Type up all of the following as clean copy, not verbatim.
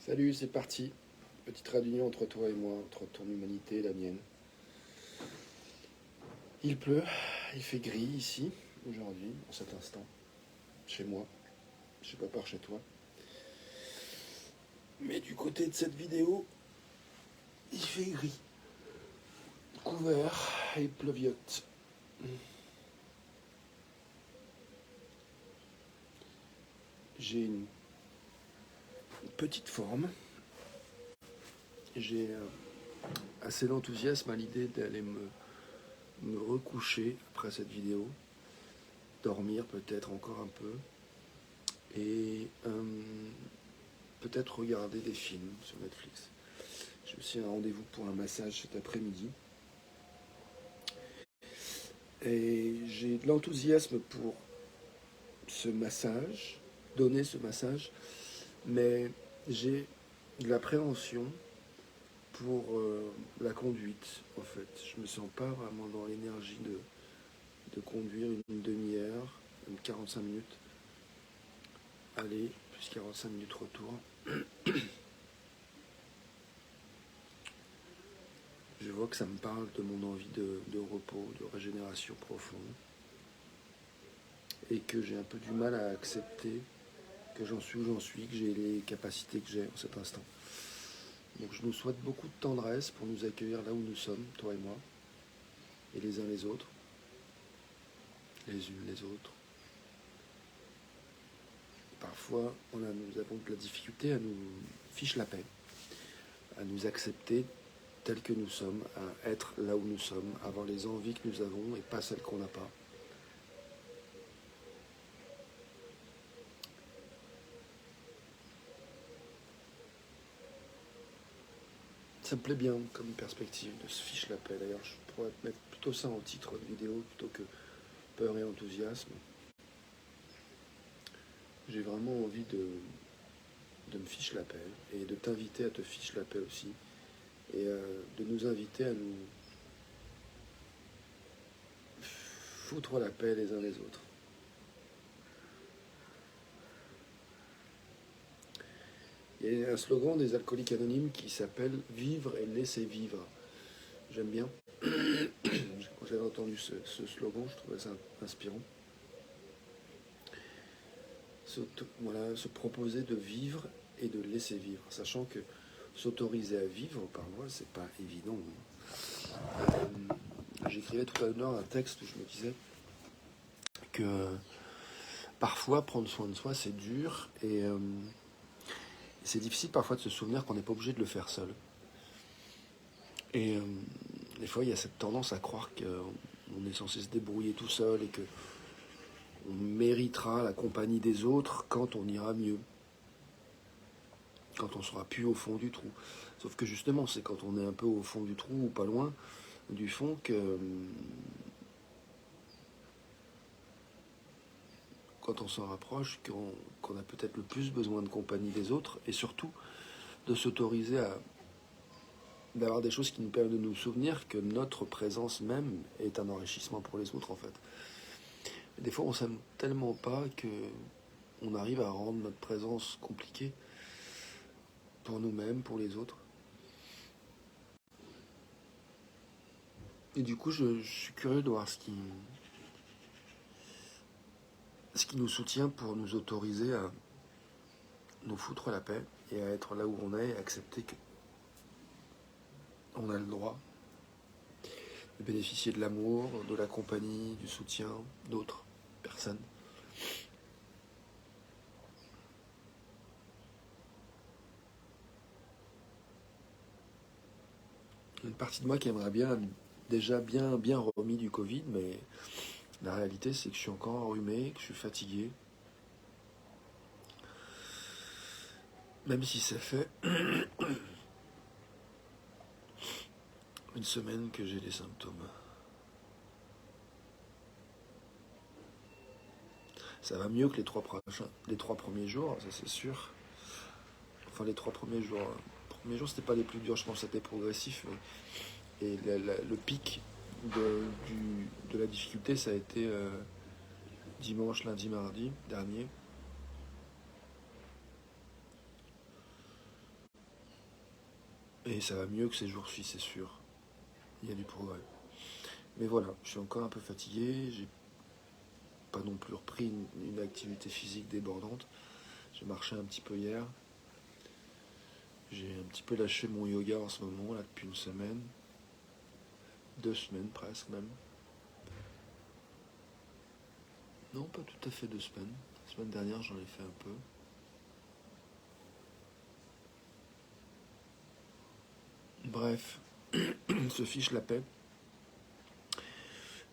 Salut, c'est parti. Petite réunion entre toi et moi, entre ton humanité et la mienne. Il pleut, il fait gris ici, aujourd'hui, en cet instant, chez moi. Je sais pas par chez toi. Mais du côté de cette vidéo, il fait gris, couvert et pleuviote. J'ai une petite forme. J'ai assez d'enthousiasme à l'idée d'aller me recoucher après cette vidéo, dormir peut-être encore un peu, et peut-être regarder des films sur Netflix. J'ai aussi un rendez-vous pour un massage cet après-midi. Et j'ai de l'enthousiasme pour ce massage, donner ce massage, mais j'ai de l'appréhension pour la conduite, en fait. Je me sens pas vraiment dans l'énergie de conduire une demi-heure, une 45 minutes, aller, plus 45 minutes retour. Je vois que ça me parle de mon envie de repos, de régénération profonde, et que j'ai un peu du mal à accepter que j'en suis où j'en suis, que j'ai les capacités que j'ai en cet instant. Donc je nous souhaite beaucoup de tendresse pour nous accueillir là où nous sommes, toi et moi, et les uns les autres, les unes les autres. Parfois, nous avons de la difficulté à nous fiche la paix, à nous accepter tels que nous sommes, à être là où nous sommes, à avoir les envies que nous avons et pas celles qu'on n'a pas. Ça me plaît bien comme perspective de se fiche la paix. D'ailleurs, je pourrais mettre plutôt ça en titre de vidéo plutôt que peur et enthousiasme. J'ai vraiment envie de me fiche la paix et de t'inviter à te fiche la paix aussi et de nous inviter à nous foutre la paix les uns les autres. Il y a un slogan des alcooliques anonymes qui s'appelle « Vivre et laisser vivre ». J'aime bien. Quand j'avais entendu ce slogan, je trouvais ça inspirant. Se proposer de vivre et de laisser vivre, sachant que s'autoriser à vivre, parfois, c'est pas évident. J'écrivais tout à l'heure un texte où je me disais que parfois prendre soin de soi c'est dur et c'est difficile parfois de se souvenir qu'on n'est pas obligé de le faire seul. Et des fois il y a cette tendance à croire qu'on est censé se débrouiller tout seul et que on méritera la compagnie des autres quand on ira mieux, quand on sera plus au fond du trou. Sauf que justement c'est quand on est un peu au fond du trou ou pas loin du fond que quand on s'en rapproche, qu'on a peut-être le plus besoin de compagnie des autres, et surtout de s'autoriser à d'avoir des choses qui nous permettent de nous souvenir que notre présence même est un enrichissement pour les autres en fait. Et des fois on s'aime tellement pas que on arrive à rendre notre présence compliquée pour nous-mêmes, pour les autres. Et du coup je suis curieux de voir ce qui nous soutient pour nous autoriser à nous foutre la paix et à être là où on est et accepter que on a le droit de bénéficier de l'amour, de la compagnie, du soutien d'autres personnes. Une partie de moi qui aimerait bien, déjà bien remis du Covid, mais la réalité c'est que je suis encore enrhumé, que je suis fatigué. Même si ça fait une semaine que j'ai des symptômes. Ça va mieux que les trois premiers jours, ça c'est sûr. Enfin les 3 premiers jours. Les premiers jours c'était pas les plus durs, je pense que c'était progressif. Et le pic de la difficulté ça a été dimanche, lundi, mardi dernier. Et ça va mieux que ces jours-ci, c'est sûr. Il y a du progrès. Mais voilà, je suis encore un peu fatigué. J'ai pas non plus repris une activité physique débordante. J'ai marché un petit peu hier. J'ai un petit peu lâché mon yoga en ce moment, là, depuis une semaine. 2 semaines presque même. Non, pas tout à fait 2 semaines. La semaine dernière, j'en ai fait un peu. Bref, se fiche la paix.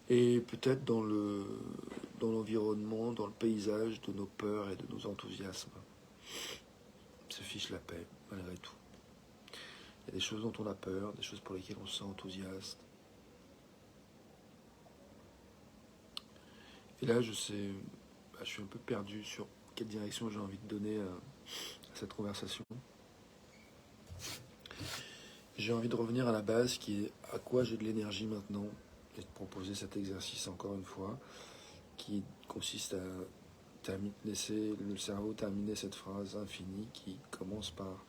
Et peut-être dans l'environnement, dans le paysage de nos peurs et de nos enthousiasmes. Se fiche la paix, malgré tout. Il y a des choses dont on a peur, des choses pour lesquelles on se sent enthousiaste. Et là, je suis un peu perdu sur quelle direction j'ai envie de donner à cette conversation. J'ai envie de revenir à la base, qui est à quoi j'ai de l'énergie maintenant, et de proposer cet exercice encore une fois, qui consiste à laisser le cerveau terminer cette phrase infinie qui commence par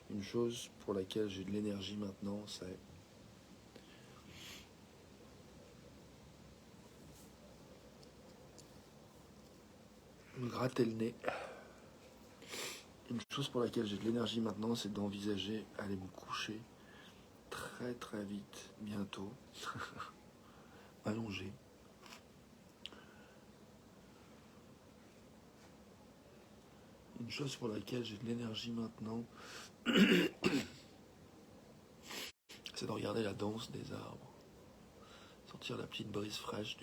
une chose pour laquelle j'ai de l'énergie maintenant, c'est me gratter le nez. Une chose pour laquelle j'ai de l'énergie maintenant, c'est d'envisager aller me coucher très très vite, bientôt, allongé. Une chose pour laquelle j'ai de l'énergie maintenant, c'est de regarder la danse des arbres, sentir la petite brise fraîche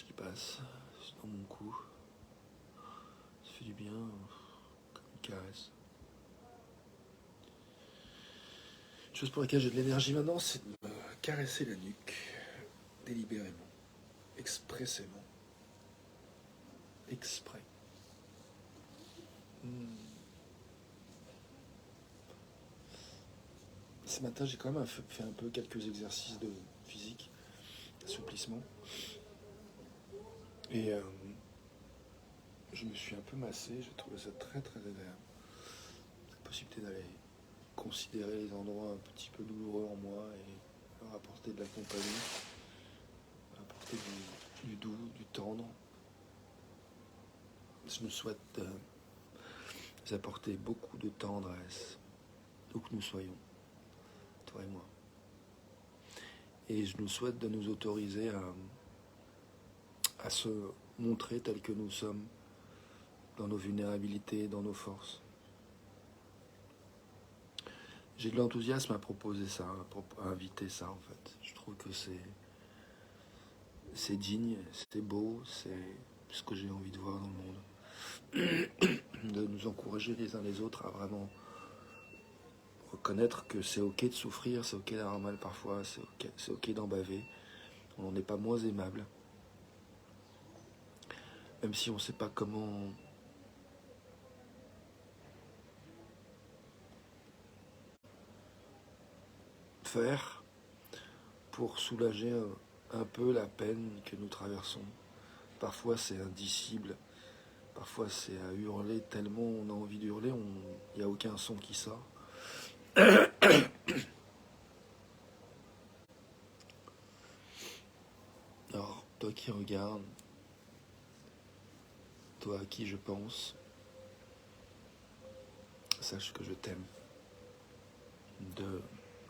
qui passe dans mon cou. Ça fait du bien, comme une caresse. Une chose pour laquelle j'ai de l'énergie maintenant, c'est de me caresser la nuque, délibérément, expressément, exprès. Ce matin, j'ai quand même fait un peu quelques exercices de physique, d'assouplissement. Et je me suis un peu massé, j'ai trouvé ça très très agréable. La possibilité d'aller considérer les endroits un petit peu douloureux en moi et leur apporter de la compagnie, leur apporter du doux, du tendre. Je me souhaite apporter beaucoup de tendresse, d'où que nous soyons, toi et moi. Et je nous souhaite de nous autoriser à se montrer tels que nous sommes, dans nos vulnérabilités, dans nos forces. J'ai de l'enthousiasme à proposer ça, à inviter ça en fait. Je trouve que c'est digne, c'est beau, c'est ce que j'ai envie de voir dans le monde. De nous encourager les uns les autres à vraiment reconnaître que c'est ok de souffrir, c'est ok d'avoir mal parfois, c'est ok d'en baver. On n'en est pas moins aimable. Même si on ne sait pas comment faire pour soulager un peu la peine que nous traversons. Parfois c'est indicible, parfois c'est à hurler tellement on a envie d'hurler, il n'y a aucun son qui sort. Alors, toi qui regardes, toi à qui je pense, sache que je t'aime,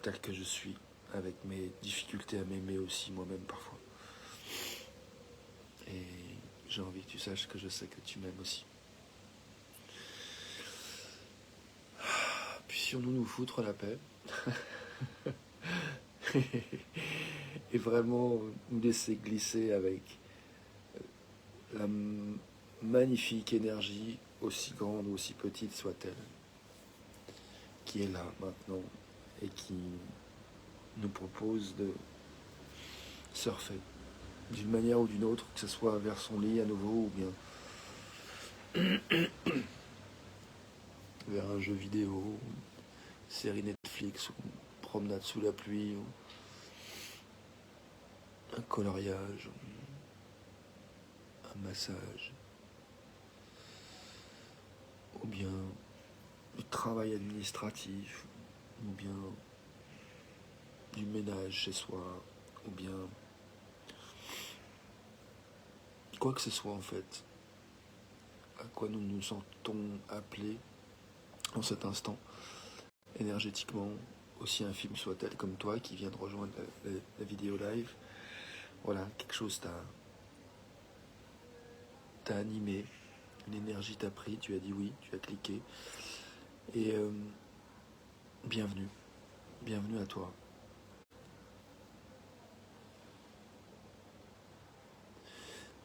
tel que je suis, avec mes difficultés à m'aimer aussi moi-même parfois. Et j'ai envie que tu saches que je sais que tu m'aimes aussi. Puissions-nous nous foutre la paix et vraiment nous laisser glisser avec la magnifique énergie, aussi grande ou aussi petite soit-elle, qui est là maintenant et qui nous propose de surfer d'une manière ou d'une autre, que ce soit vers son lit à nouveau ou bien vers un jeu vidéo, une série Netflix, ou une promenade sous la pluie, ou un coloriage, un massage, ou bien travail administratif, ou bien du ménage chez soi, ou bien quoi que ce soit en fait, à quoi nous nous sentons appelés en cet instant, énergétiquement, aussi infime soit-elle comme toi qui vient de rejoindre la vidéo live. Voilà, quelque chose t'a animé, une énergie t'a pris, tu as dit oui, tu as cliqué. Et bienvenue, bienvenue à toi.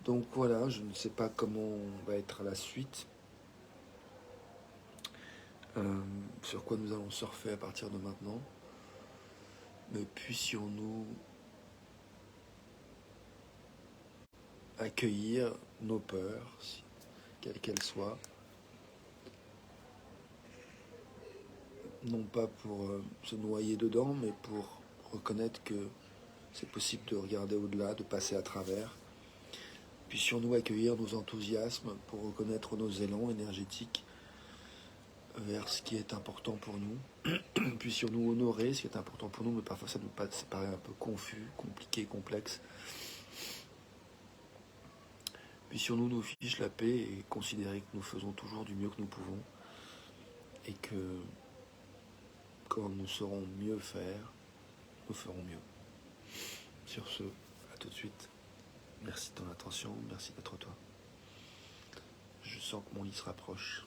Donc voilà, je ne sais pas comment va être la suite, sur quoi nous allons surfer à partir de maintenant, mais puissions-nous accueillir nos peurs, quelles qu'elles soient, non pas pour se noyer dedans, mais pour reconnaître que c'est possible de regarder au-delà, de passer à travers. Puissions-nous accueillir nos enthousiasmes pour reconnaître nos élans énergétiques vers ce qui est important pour nous. Puissions-nous honorer ce qui est important pour nous, mais parfois ça paraît un peu confus, compliqué, complexe. Puissions-nous nous fiche la paix et considérer que nous faisons toujours du mieux que nous pouvons et que quand nous saurons mieux faire, nous ferons mieux. Sur ce, à tout de suite. Merci de ton attention, merci d'être toi. Je sens que mon lit se rapproche.